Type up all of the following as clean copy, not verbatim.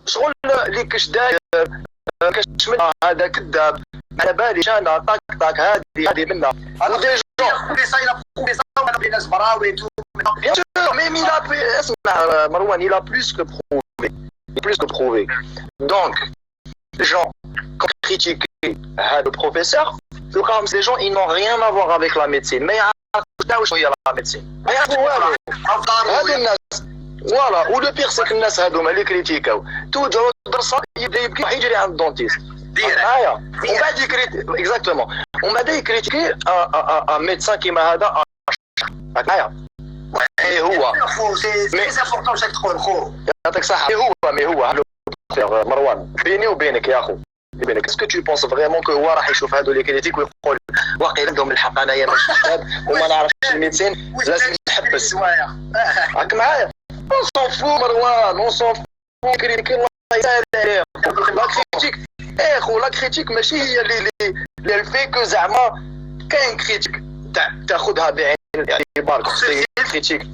شغل اللي كاش داير كاش من هذا كذاب على بالي انا طاك طاك هذه منها دي جون les ناس براوي bien sûr mais il a اسمع مروان il a plus que prouvé donc les gens qui critiquent le professeur comme ces gens ils n'ont rien à voir avec la médecine mais يعرفوا شويه la médecine ما يعرفوا والو هذو الناس فوالا ولو بيغ ساك الناس هذوما اللي كريتيكاو توجعوا الدرسه يبدا يبكي يجري عند الدونتيست معايا ومن بعد يكريتي اكزاكتومون ومن بعد يكريتيكي ان ميدسان كيما هذا معايا هو سي امبورطون شاك تقول خو يعطيك الصحه هو مروان بيني وبينك يا اخو بينك اسكو تو بونس فريمون كو هو راح يشوف هذو لي كريتيك ويقول واقيلا عندهم الحق انايا ماشي كتاب وما نعرفش الميدسين لازم نحبس راك معايا on s'en fout مروان on s'en fout كريتيك الله يسهل عليه لا كريتيك خو لا كريتيك ماشي هي اللي الفيك زعما كاين كريتيك تاخذها بعين الاعتبار كريتيك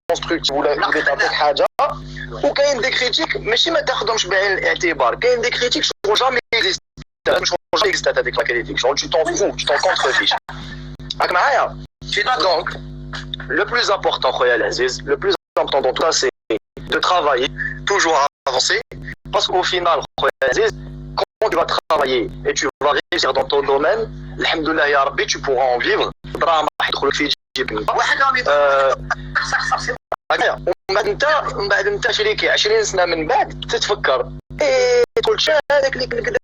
كونستركتيف ولا تعطيك حاجه وكاين دي كريتيك ماشي ما تاخذهمش بعين الاعتبار كاين دي كريتيك شغل جامي اكزيست مش جامي اكزيست هذيك لا كريتيك شغل tu t'en fous tu t'en contrefis راك معايا donc le plus important خويا العزيز le plus important dans tout ça c'est de travailler toujours avancer parce qu'au final خويا العزيز quand tu vas travailler et tu vas réussir dans ton domaine alhamdoulilah ya rabbi tu pourras en vivre دراهم راح يدخلك في جيبك ومن بعد انت شريكي 20 سنه من بعد تتفكر تقول شا هذاك اللي كذا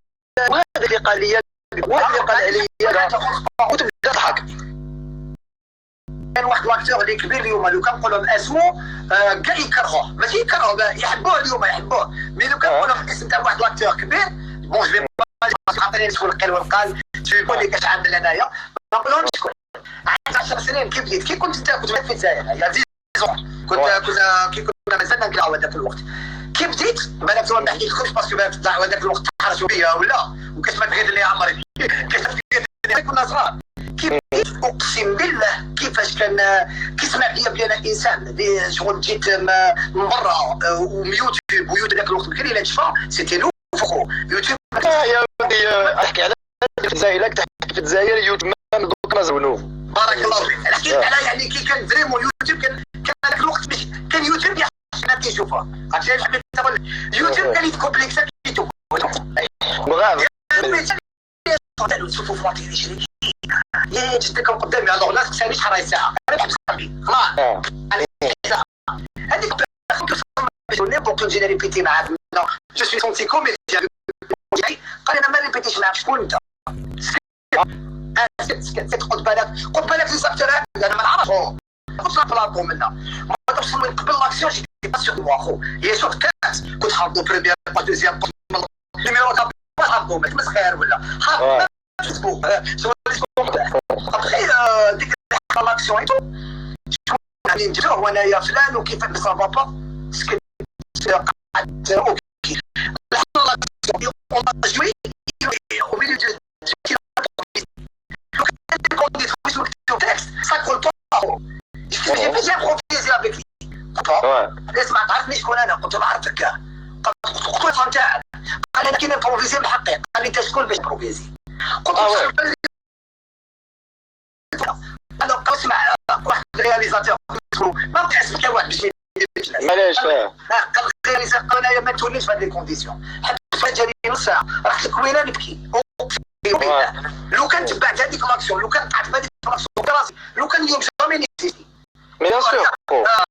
وهذا اللي قال لي وهذا اللي قال عليا وتبدا تضحك كان واحد لاكتور اللي كبير اليوم لو كان نقول لهم اسمه كاع يكرهوه ماشي يكرهوه يحبوه اليوم يحبوه مي لو كان نقول لهم اسم تاع واحد لاكتور كبير بون جو في عطيني نقول القيل والقال تقول لي كاش عامل انايا ما نقولهمش شكون عندي 10 سنين كي بديت كي كنت في الجزائر يا كنا مازلنا نقراو هذاك الوقت كي بديت بالك تو ما نحكيلكمش باسكو بالك هذاك الوقت تحرشوا بيا ولا وكاش ما تغير لي عمري كاش كنا صغار كي بديت اقسم بالله كيفاش كان كيسمع ليا بلي انا انسان شغل جيت من برا ويوتيوب ذاك الوقت بكري لا تشفى سيتي نو فوق يوتيوب يا ودي احكي على الجزائر تحكي في الجزائر يوتيوب دوك ما زونوه بارك الله فيك حكيت على يعني كي كان فريمون يوتيوب كان هذاك الوقت كان يوتيوب يحنا كيشوفها عرفتي اش حبيت نقول يوتيوب كان يتكومبليكسا كيتو بغاف نشوفوا في لاطيلي شريك يا جدك قدامي الوغ لا تسالني شحال راهي الساعه انا بحبس قلبي خلاص هذيك pour que j'ai répété معاك je suis son comédien قال انا ما ريبيتيش معاك شكون انت خد بالك لي زاكتور انا ما نعرفهم كنت نطلبهم منا ما توصل من قبل لاكسيون جيتي با سيغ دو اخو هي شوف كانت كنت حافظو بريمير با دوزيام با نيميرو تاع ما حافظو ما صغير ولا حافظ فيسبوك ابخي ديك لاكسيون ايتو يعني نجرو وانايا فلان وكيف سا فا با قعدت اوكي لاكسيون اون با جوي au milieu de ça colle pas j'ai déjà improvisé avec lui اسمع تعرفني شكون انا قلت له عرفتك قلت له فهمت قال انا كي نبروفيزي بالحقيقه قال لي انت شكون باش تبروفيزي قلت له انا اسمع واحد رياليزاتور ما بقى اسمك واحد باش علاش قال الرياليزاتور انايا ما توليش في هذه الكونديسيون حتى جاني نص ساعه رحت لكوينه نبكي لو كان تبعت هذيك لاكسيون لو كان قعدت في هذيك لاكسيون راسي لو كان اليوم جامي نيزيتي بيان سور راه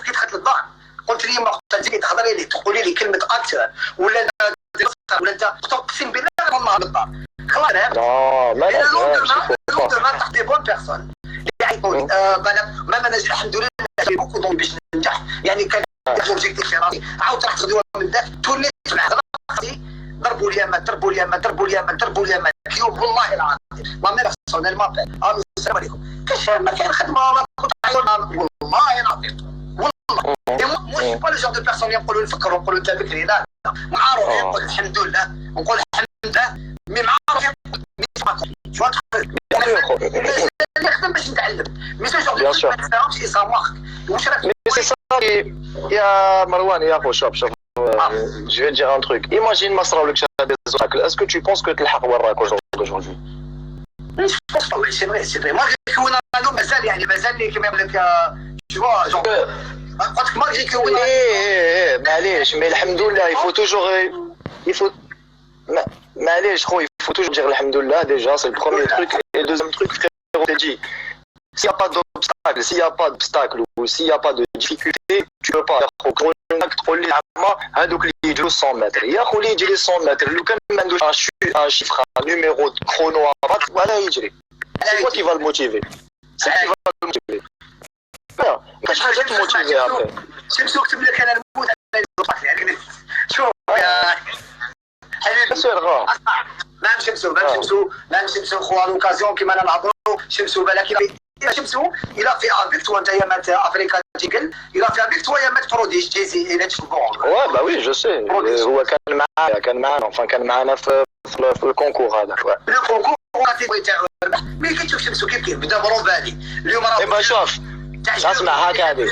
كي دخلت للدار قلت لي ما قلت لي تهضري لي تقولي لي كلمه اكتر ولا انت تقسم بالله والله للدار خلاص ما تحت دي بون بيرسون يعيطوني ما نجح الحمد لله في بوكو دون باش ننجح يعني كان اوبجيكتيف في راسي عاودت رحت غدوه من ذاك توليت مع راسي ضربوا اليمن اليوم والله العظيم ما بيرسونيل ما بين السلام عليكم كاش ما كاين خدمه والله العظيم والله مش با لو جور دو بيرسون يقولوا نفكروا نقولوا انت بكري لا معروف يقول الحمد لله نقول الحمد لله مي معروف يقول نخدم باش نتعلم مي سو جور دو بيرسون ما تفهمش اي سامارك واش راك يا مروان يا اخو شوف je vais te dire un truc. Imagine ما صراولكش هذا الزوج. Est-ce que tu penses que تلحق وراك aujourd'hui? C'est vrai, c'est vrai. Moi, j'ai كون رونالدو مازال يعني مازال لي كيما يقول لك tu vois genre قلت لك ما جي كون معليش مي الحمد لله il faut toujours il faut معليش خو il faut toujours dire الحمد لله déjà c'est le premier truc et le deuxième truc frérot t'ai dit s'il n'y a pas d'obstacle s'il n'y a pas d'obstacle ou s'il n'y a pas de difficulté tu peux pas تقول لي عما هذوك اللي يجروا 100 متر يا خو اللي يجري 100 متر لو كان ما عندوش un chiffre un numéro de chrono à battre ولا يجري c'est quoi qui va le motiver c'est qui va le motiver ما كاش حاجه تموتيفي après شمسو كتب لك انا الموت يعني شوف يا حبيبي سير مام شمسو خويا لوكازيون كيما انا نهضروا شمسو بالك شمسو الى في افيك تو انت يا مات افريكا تيكل الى في افيك تو يا مات بروديش جيزي الى تشوفون وا با وي جو سي هو كان معنا enfin كان معنا في الكونكور هذاك الكونكور تاعو مي كي تشوف شمسو كيف بدا مرون بالي اليوم راه ايوا شوف اسمع هاكا هذيك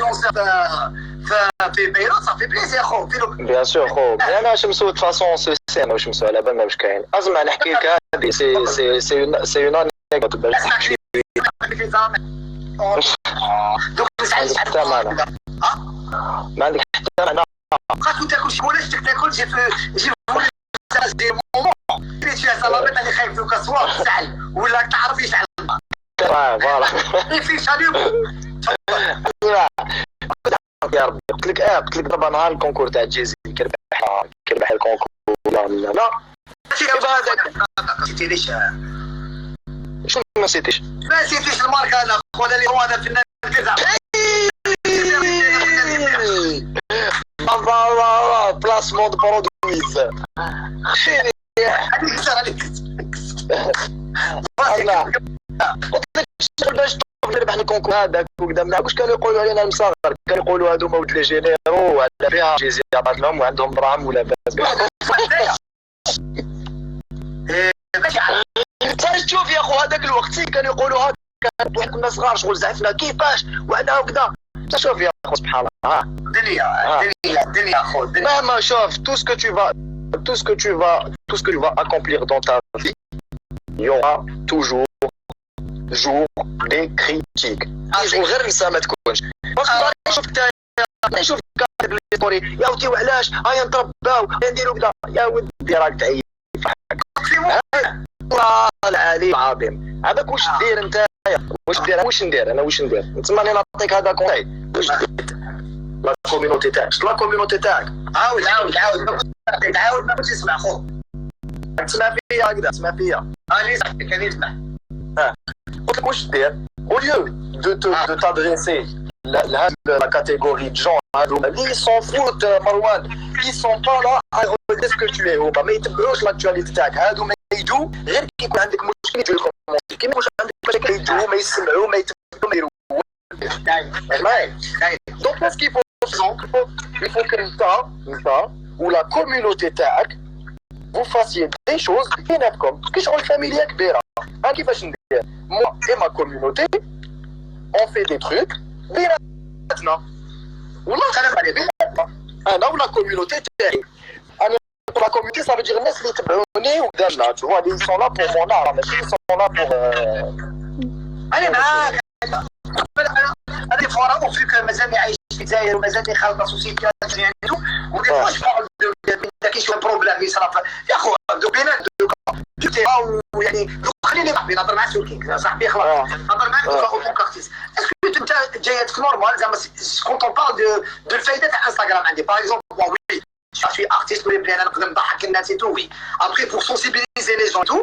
في بيروت صافي بليزير خو بيان سور خو انا شمسو دو فاسون سي انا وشمسو على بالنا واش كاين اسمع نحكي لك هذه سي اون انيكدوت باش دوك نسعد حتى معنا ما عندك حتى معنى بقات تاكل شكولاش تاكل جي دي مومون اللي فيها صلابات اللي خايف دوك صواب تسعل ولا تعرف يشعل فوالا في شاليو يا ربي قلت لك دابا نهار الكونكور تاع جيزي كربح الكونكور لا نسيتي ليش شنو ما نسيتيش الماركه انا خويا اللي هو انا في الكذا بلاسمون دو برودويز قلت لك باش نربح الكونكور هذاك وقدامنا واش كانوا يقولوا علينا المصغر كانوا يقولوا هادو ولد لي جينيرو ولا فيها جيزي عطات لهم وعندهم دراهم ولا باس صار تشوف يا اخو هذاك الوقت كانوا يقولوا هكا واحد كنا صغار شغل زعفنا كيفاش وعنا وكذا شوف يا اخو سبحان الله الدنيا اخو مهما شوف tout ce que tu vas accomplir dans ta vie il y aura toujours des critiques شغل غير نسا ما تكونش نشوف الستوري يا ودي وعلاش هيا نترباو نديرو كذا يا ودي راك تعيب والله العلي العظيم هذاك واش دير انت واش ندير انا تسمى انا نعطيك هذا كونساي واش لا كوميونيتي تاعك عاود ما كنتش تسمع خو تسمع فيا هكذا تسمع فيا اني صاحبي كان يسمع قلت لك واش دير au lieu de t'adresser la catégorie de gens ils s'en foutent مروان ils sont pas là à regarder ce que tu es هما ما يتبعوش لاكtualité تاعك هادو ما يجوا غير كي يكون عندك مشكل يجوا يكومونتي كي ما يكونش عندك مشكل يجوا ما يسمعوا ما يتبعوا ما يديروا donc ce qu'il faut il faut que انت ولا communauté تاعك vous fassiez des choses بيناتكم كي شغل فاميليا كبيره ها كيفاش ندير moi et ma communauté on fait des trucs بيناتنا والله خلف عليه بيناتنا انا ولا كوميونيتي تاعي انا لا كوميونيتي ça veut dire الناس اللي يتبعوني وقدامنا tu vois ils sont là pour mon art ماشي ils sont là pour انا معاك هذه فورا وفيك مازالني عايش في الجزائر ومازالني خالط لا سوسيتي يعني ودي فواش بارل كاين شويه بروبليم يصرف يا خو بينات يعني خليني صاحبي نهضر مع سولكين صاحبي خلاص نهضر معاك اون كارتيس اسكو انت جايتك نورمال زعما كونت اون بارل دو الفايده تاع انستغرام عندي باغ اكزومبل وي je suis artiste mais bien نقدر نضحك الناس et tout oui après pour sensibiliser les gens tout